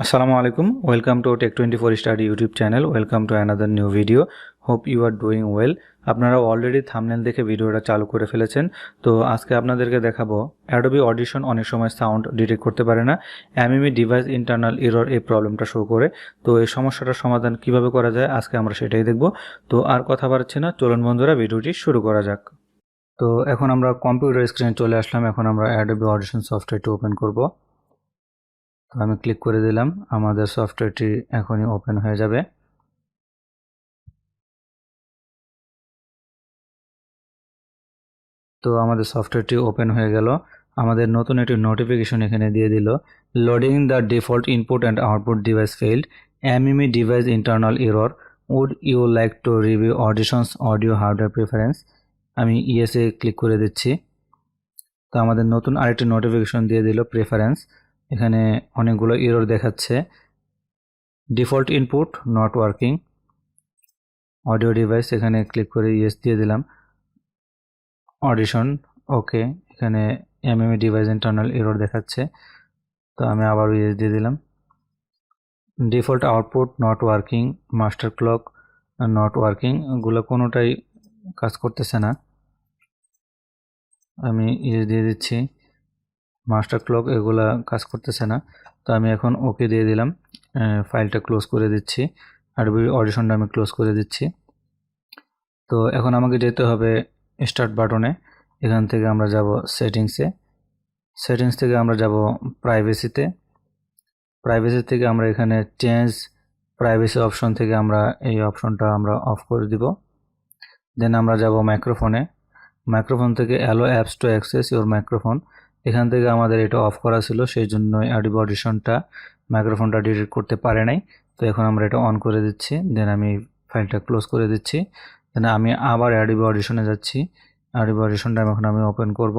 Assalamu alaikum. Welcome to Tech24 Study YouTube channel. Welcome to another new video. Hope you are doing well. আপনারা already thumbnail দেখে ভিডিওটা চালু করে ফেলেছেন। তো আজকে আপনাদেরকে দেখাবো Adobe Audition অনেক সময় সাউন্ড ডিটেক্ট করতে পারে না। MME Device Internal এরর এই প্রবলেমটা শো করে। তো এই সমস্যাটার সমাধান কিভাবে করা যায় আজকে আমরা সেটাই দেখব। তো আর কথা বাড়াচ্ছি না, চলুন বন্ধুরা ভিডিওটি শুরু করা যাক। তো এখন আমরা কম্পিউটার স্ক্রিনে চলে আসলাম। এখন আমরা Adobe Audition সফটওয়্যারটি ওপেন করব। তো আমি ক্লিক করে দিলাম, আমাদের সফটওয়্যারটি এখনই ওপেন হয়ে যাবে। তো আমাদের সফটওয়্যারটি ওপেন হয়ে গেল। আমাদের নতুন একটি নোটিফিকেশন এখানে দিয়ে দিল, loading the default input and output device failed, MME device internal error, would you like to review auditions audio hardware preference. আমি ইয়েসে ক্লিক করে দিচ্ছি। তো আমাদের নতুন আরেকটি নোটিফিকেশন দিয়ে দিল প্রেফারেন্স। এখানে অনেকগুলো এরর দেখাচ্ছে, default input not working, audio device এখানে ক্লিক করে ইয়েস দিয়ে দিলাম, অডিশন ওকে, এখানে MME ডিভাইস ইন্টারনাল এরর দেখাচ্ছে। তো আমি আবার ইয়েস দিয়ে দিলাম, default output not working, master clock not working, এগুলো কোনোটাই কাজ করতেছে না। আমি ইয়েস দিয়ে দিচ্ছি, মাস্টার ক্লক এগুলা কাজ করতেছে না। তো আমি এখন ওকে দিয়ে দিলাম, ফাইলটা ক্লোজ করে দিচ্ছি, Adobe অডিশনটা আমি ক্লোজ করে দিচ্ছি। তো এখন আমাকে যেতে হবে স্টার্ট বাটনে। এখান থেকে আমরা যাব সেটিংসে, সেটিংস থেকে আমরা যাব প্রাইভেসিতে, প্রাইভেসি থেকে আমরা এখানে চেঞ্জ প্রাইভেসি অপশন থেকে আমরা এই অপশনটা আমরা অফ করে দিব। দেন আমরা যাব মাইক্রোফোনে, মাইক্রোফোন থেকে allow apps to access your microphone, এখান থেকে আমাদের এটা অফ করা ছিল, সেই জন্য Adobe অডিশনটা মাইক্রোফোনটা ডিটেক্ট করতে পারে নাই। তো এখন আমরা এটা অন করে দিচ্ছি। দেন আমি ফাইলটা ক্লোজ করে দিচ্ছি। দেন আমি আবার Adobe অডিশনে যাচ্ছি, Adobe অডিশনটা এখন আমি ওপেন করব।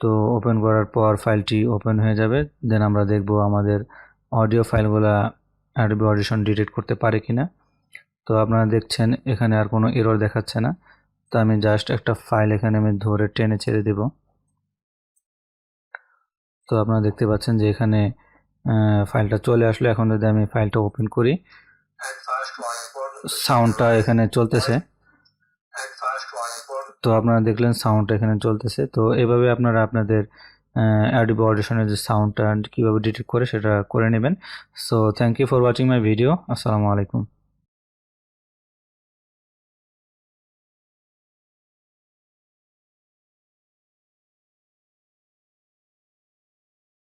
তো ওপেন করার পর ফাইলটি ওপেন হয়ে যাবে। দেন আমরা দেখব আমাদের অডিও ফাইলগুলা Adobe অডিশন ডিটেক্ট করতে পারে কিনা। তো আপনারা দেখছেন এখানে আর কোনো এরর দেখাচ্ছে না। তো আমি জাস্ট একটা ফাইল এখানে আমি ধরে টেনে ছেড়ে দেব। তো আপনারা দেখতে পাচ্ছেন যে এখানে ফাইলটা চলে আসলো। এখন যদি আমি ফাইলটা ওপেন করি, সাউন্ডটা এখানে চলতেছে। তো আপনারা দেখলেন সাউন্ডটা এখানে চলতেছে। তো এভাবে আপনারা আপনাদের Adobe অডিশনের যে সাউন্ডটা কীভাবে ডিটেক্ট করে সেটা করে নেবেন। So thank you for watching my video. আসসালামু আলাইকুম।